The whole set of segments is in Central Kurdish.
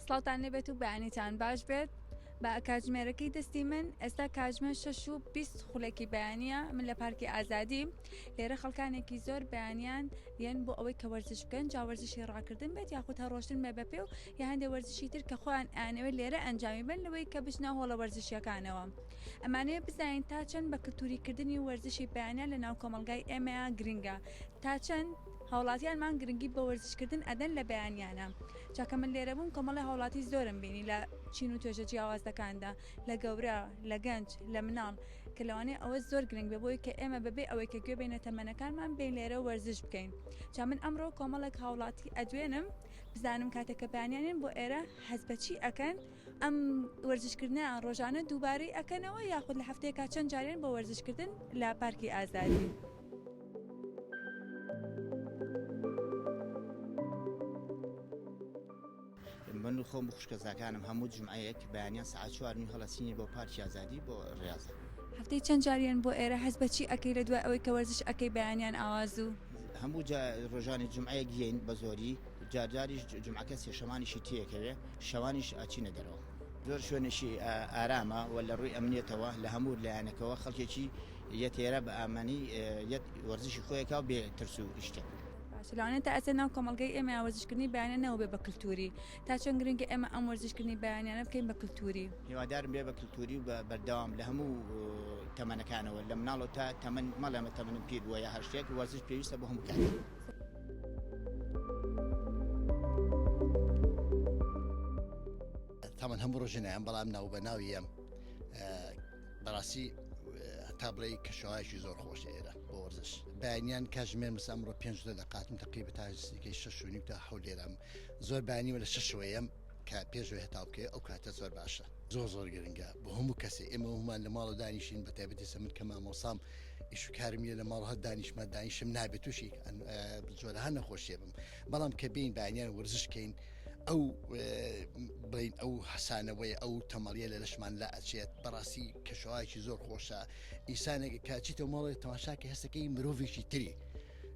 سڵاوتان لێبێت و بەیانیتان باش بێت بە کاتژمێرەکەی دەستی من ئێستا کاتژمێر 6:20 خولێکی بەیانیە من لە پارکی ئازادی لێرە خەڵکانێکی زۆر بەیانیان یەن بۆ ئەوەی کە وەرزش بکەن جا وەرزشی ڕاکردن بێت یاخود هەڕۆشتن بێ بەپێ و یا هەندێک وەرزشی تر کە خۆیان ئەیانەوێت لێرە ئەنجامی بن لەوەی کە بچنە هۆڵە وەرزشیەکانەوە ئەمانەیە بزانین تا چەند بە کلتوریکردنی وەرزشی بەیانیان لە ناو کۆمەلگای ئێمەیە گرنگە تا چەند هاوڵاتیانمان گرنگی بە وەرزشکردن ئەدەن لە بەیانیانە چاکە من لێرە بووم کۆمەڵی هاوڵاتی زۆرم بینی لە چین و توێژە جیاوازەکاندا لە گەورە لە گەنج لە مناڵ کە لەوانەیە ئەوە زۆر گرنگ بێ بۆی کە ئێمە بەبێ ئەوەی کە گوێ بینە تەمەنەکانمان بین لێرە وەرزش بکەین چا من ئەمڕۆ کۆمەڵێک هاوڵاتی ئەدوێنم بزانم کاتێککە بەیانیانێن بۆ ئێرە هەست بەچی ئەکەن ئەم وەرزشکردنیان ڕۆژانە دووبارەی ئەکەنەوە یاخود لە هەفتەیەکە چەند جارێن بۆ وەرزشکردن لە پارکی ئازادی. من خۆم خوشکەزاکانم هەموو جمعەیەک بەیانیان سعات 4 هەڵەسینی بۆ پارکی ئازادی بۆ ڕێازە. هەفتەی چەند جاریان بۆ ئێرە هەست بەچی ئەکەی لە دوای ئەوەی کە وەرزش ئەکەی بەیانیان ئاوازوو هەموو ڕۆژانی جمعەیە گیین بە زۆری جارجاریش جمعەکە سێشەمانیشی تێکەوێ شەوانیش ئاچینە دەرەوە زۆر شوێنشی ئارامە و لە ڕووی ئەمنیەتەوە لە هەموو لایەنەکەەوە خەڵکێکی یەتێرە بە ئامانی وەرزشی خۆیەکە و بێ ترس و شتێک. لەوانێت تا ئەسێ ناو کۆمەلگەی ئێمە وەرزشکردنی بەیانە بێ بە کللتوری تا چەند گرنگی ئێمە ئەم وەرزشکردنی بەیانیانە بکەین بە کللتوری هیوادارم بێ بە کللتوری و بە بەردەوام لە هەموو تەمەنەکانەوە لە مناڵەوە تا تەمەن مەڵێمە تەمەنم پیر وە یا هەر شتێک وەرزش پێویستە بۆ هەموو کات. تامان هەموو ڕۆژنیان بەڵام ناو بە ناوی ئەم بەڕاستی تا بڵێ کەشەوایشی زۆر خۆش ئێرە بۆ وەرزش بەیانیان کاتژمێر مەسا ئەمڕۆ 5 لە قاتم تقریبا تا نزیکەی 6:30 تا 7 لێرەم زۆر بەیانیوە لە 6 کە پێشوە هێتا بکەی ئەو کاتە زۆر باشە زۆر گرنگە بۆ هەموو کەسێ ئێمە هەمومان لە ماڵ و دانیشین بە تایبەتی سە من کە مامۆسام ئیشوکارمیە لە ماڵ هەر دانیشم نابێت تووشی زۆرها نەخۆشیێ بم بەڵام کە بین بەیانیان وەرزشکەین ئەو بڵین ئەو حەسانەوەی ئەو تەمەڵیە لە لەشمان لا ئەچێت بەڕاستی کەشەوایکی زۆر خۆشە ئیسانێک کاچیتەوە ماڵی تەماشاکە هەستەکەی مرۆڤێکی تری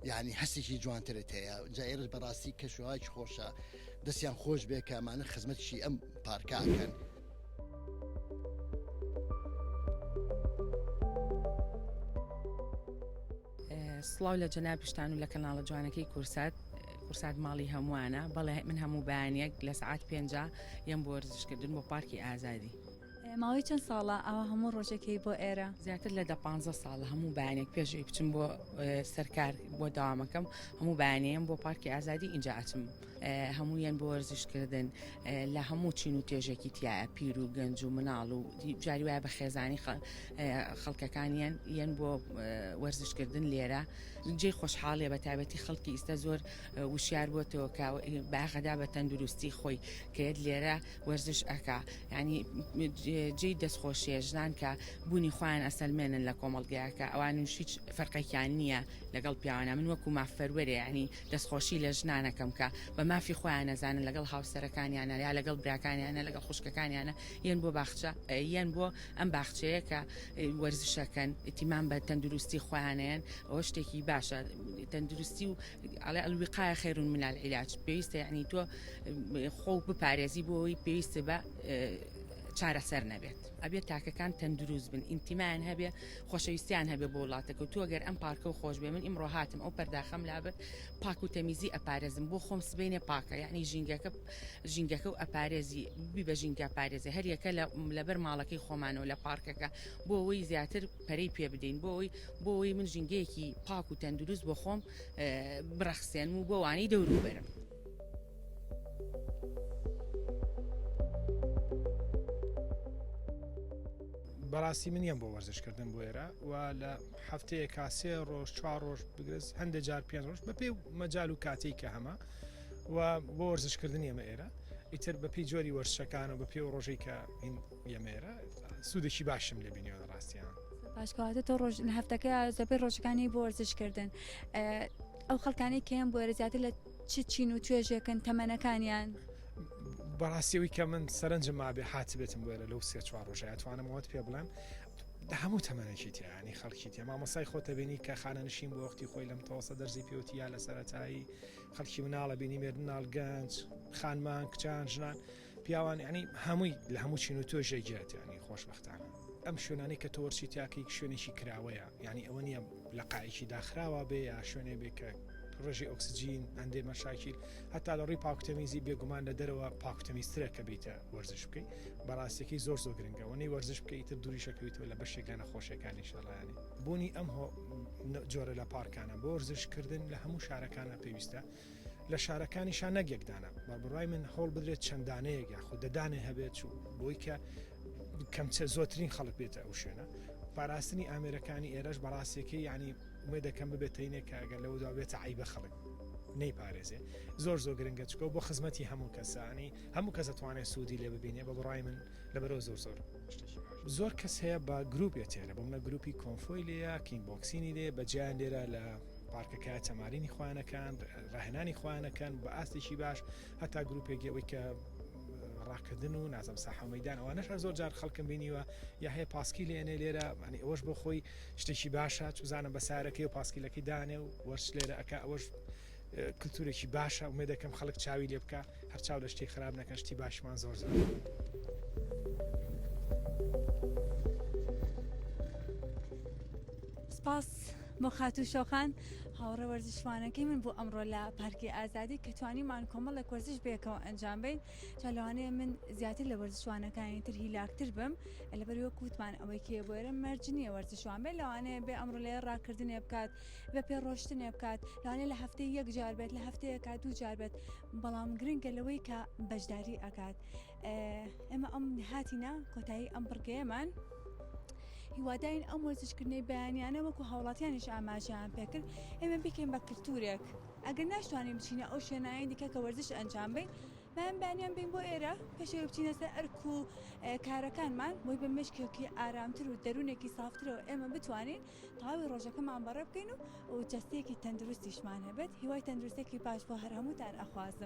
یعنی هەستێکی جوانترت هەیە جائێرە بەڕاستی کەشەوایکی خۆشە دەستیان خۆش بێ کە ئەمانە خزمەتشی ئەم پارکاکەن. سڵاو لە جەنابشتان و لە کەناڵە جوانەکەی کورسات ماڵی هەمووانە بەڵێ من هەموو بەیانیەک لە سعات 5 یەم بۆ وەرزشکردن بۆ پارکی ئازادی. ماوەی چەند ساڵە ئەوە هەموو ڕۆژێکی بۆ ئێرە زیاتر لە 15 ساڵە هەموو بەیانێک پێشوی بچم بۆ سەرکار بۆ داوامەکەم هەموو بەیانەیەم بۆ پارکی ئازادی اینجا ئەچم هەموویان بۆ وەرزشکردن لە هەموو چین و توێژێکی تایە پیر و گەنج و مناڵ و جاری وایە بە خێزانی خەڵکەکانیان یەن بۆ وەرزشکردن لێرە جێ خۆشحاڵێ بە تایبەتی خەڵکی ئێستا زۆر وشیار بۆتەوە کە باغدا بە تەندروستی خۆی کەیت لێرە وەرزش ئەکا ینی جێی دەستخۆشیە ژنان کە بوونی خۆیان ئەسەلمێنن لە کۆمەڵگەیەکە ئەوانش هیچ فەرقێکیان نییە لەگەڵ پیاوانە من وەکو مافەروەرێ ینی دەستخۆشی لە ژنانەکەم کە بە مافی خۆیان نەزانن لەگەڵ هاوسەرەکانیانە یا لەگەڵ براکانیانە لەگەڵ خوشکەکانیانە یەن بۆ باخچە یەن بۆ ئەم باخچەیە کە وەرزشەکەن ئیتیمان بە تەندروستی خۆیانیان ئەوە شتێکی باشە تەندروستی و الوقایە خەیڕ من العلاج پێویستە ینی تۆ خۆ بپارێزی بۆەوەی پێویستە بە چارەسەر نەبێت ئەبێت تاکەکان تەندروست بن ئینتیمان هەبێ خۆشەویستیان هەبێ بۆ وڵاتەکە تو ئەگەر ئەم پارکە و خۆش بێ من ئیمڕۆ هاتم ئەو پەرداخەم لابێت پاک و تەمیزی ئەپارێزم بۆ خۆم سبەینێ پاکە یعنی ژینگەکە و ئەپارێزی بی بە ژینگە پارێزی هەر یەکە لەبەر ماڵەکەی خۆمانەوە لە پارکەکە بۆ ئەوەی زیاتر پەرەی پێ بدەین بۆ ئەوەی من ژینگەیەکی پاک و تەندروست بۆ خۆم بڕەخسێن و بۆ وانەی دەورو بەرم. بەڕاستی منیان بۆ وەرزشکردن بۆ ئێرە و لە هەفتەیە کاسێ ڕۆژ 4 ڕۆژ بگرز هەندێک جار 5 ڕۆژ بەپێ مەجال و کاتێک کە هەمە و بۆ وەرزشکردنی ئێمە ئێرە ئیتر بەپی جۆری وەرزشەکان و بەپێ و ڕۆژەی کە ئێمێرە سوودێکی باشم لێ بینیەوە ڕاستیان باشکەواتە تۆ ڕۆژ لە هەفتەکە زەبەی ڕۆژەکانی بۆ وەرزشکردن ئەو خەڵکانی کەیان بۆ ئێرە زیاتر لە چین و توێژێکن تەمەنەکانیان بەڕاستیەوەی کە من سەرنجم مابێ هات بێتم بۆێرە لەو 3-4 ڕۆژە ئەتوانمەوەت پێ بڵێم هەموو تەمەنێکی تیانی خەڵکی تێ مامۆسای خۆتە بینی کە خانەنشین بۆ وەختی خۆی لەم تەوەسە دەرزی پێوتی یا لە سەرەتایی خەڵکی مناڵە بینی مێردناڵ گەنج خانمان کچان ژنان پیاوان ینی هەمووی لە هەموو چین و تۆژێگات ینی خۆشبەختانە ئەم شوێنانەی کە تۆرچی تاکەی شوێنێکی کراوەیە ینی ئەوە نییە لە قایکی داخراوە بێ یا شوێنێ بێ کە ڕێژی ئۆکسسیجین هەندێ مەشاکیل هەتا لە ڕووی پاکتەمیزی بێگومان لە دەرەوە پاکتەمیسترە کە بیتە وەرزش بکەیت بەڕاستێکی زۆر گرنگەوەی وەرزش بکەیتتر دووریشەکەویتەوە لە بەشێک لە نەخۆشیەکانی شەڵیانی بوونی ئەم جۆرە لە پارکانە بۆ وەرزشکردن لە هەموو شارەکانە پێویستە لە شارەکانیشان نەگەکدانە بەڕای من هەوڵ بدرێت چەندانەیەک یا خوددەدانێ هەبێت و بۆی کە کەمچە زۆترین خەڵک بێتە ئەو شوێنە پاراستنی ئامێرەکانی ئێرەش بەڕاستێکی ینی وێ دەکەم ببێتینێک کە ئەگەر لەوەدا بێتە عیبە خەڵک نەیپارێزێ زۆر گرنگە چکە بۆ خزمەتی هەموو کەسانی هەموو کەس دەتوانێت سوودی لێ ببینێ بە بڕای من لەبەرەوە زۆر کەس هەیە بە گروپێت تێرە بۆ منە گروپی کۆنفۆی لێە کینبۆکسینی لێ بەجیان لێرە لە پارکەکە تەمارینی خوانەکان ڕاهێنانی خوانەکان بە ئاستێکی باش هەتا گروپێکی ئەوەی کە ڕاکردن و نازم ساحە مەدان ئەوانەش زۆر جار خەڵکم بینیوە یا هەیە پاسکی لێنێ لێرە ئەنی ئەوەش بۆ خۆی شتێکی باشە چزانم بە سارەکەی و پاسکیلەکەی دانێ و وەرش لێرە ئەکە ئەوەش کللتورێکی باشە ومێ دەکەم خەڵک چاوی لێ بکە هەرچاو لە شتی خراپ نەکەن شتی باشمان زۆر سپاس بۆ خاتوو شۆخان هاوڕێ وەرزشوانەکەی من بۆ ئەمڕۆ لە پارکی ئازادی کە توانیمان کۆمەڵێک وەرزش بێکەوە ئەنجام بین تا لەوانەیە من زیاتر لە وەرزشوانەکانی تر هیلاکتر بم لەبەر وەکوتمان ئەوەی کێ بۆێرە مەرجنیە وەرزشوان بێت لەوانەیە بێ ئەمڕۆ لێ ڕاکردنێ بکات بە پێڕۆشتنێ بکات لەوانەیە لە هەفتەی یەک جار بێت لە هەفتەیەکە دوو جار بێت بەڵام گرنگە لەوەی کە بەشداری ئەکات ئێمە ئەم هاتینە کۆتایی ئەم بڕگەیەمان هیوادارین ئەم وەرزشکردنەی بەیانیانە وەکو هاوڵاتیانیش ئاماژیان پێکرد ئێمە بکەین بە کللتورێک ئەگەر ناشتوانین بچینە ئەو شوێنایە دیکە کە وەرزش ئەنجام بین مایان بەیانیان بین بۆ ئێرە پێشەوە بچینە سەر ئەرک و کارەکانمان بۆی بە مشکێکی ئارامتر و دەروونێکی سافترەوە ئێمە بتوانین تەواوی ڕۆژەکەمان بەڕێ بکەین و جەستەیەکی تەندروستیشمان هەبێت هیوای تەندروستێکی باش بۆ هەر هەمووتان ئەخوازم